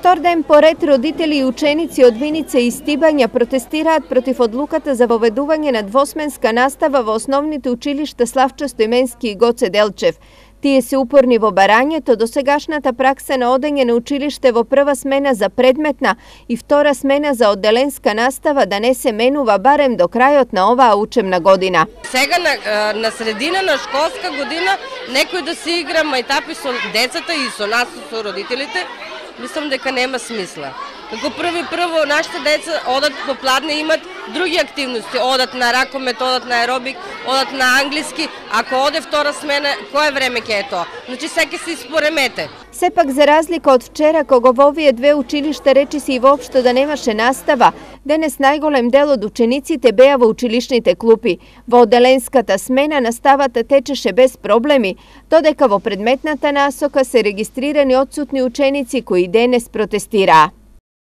Втор ден поред родители и ученици од Виница и Стибања протестираат против одлуката за воведување на двосменска настава во основните училишта Славчо Стоименски и Гоце Делчев. Тие се упорни во барањето до сегашната пракса на одење на училиште во прва смена за предметна и втора смена за одделенска настава да не се менува барем до крајот на оваа учебна година. Сега на средина на школска година некој да се игра мајтапи со децата и со нас, со родителите, мислам дека нема смисла. Како прво нашите деца одат по пладне, имат други активности, одат на ракомет, одат на аеробик, одат на англиски. Ако оде втора смена, кое време ќе е тоа? Значи секи се испоремете. Сепак за разлика од вчера, кога во овие две училишта речиси и воопшто да немаше настава, денес најголем дел од учениците беа во училишните клупи. Во одделенската смена наставата течеше без проблеми, додека во предметната насока се регистрирани отсутни ученици кои денес протестираа.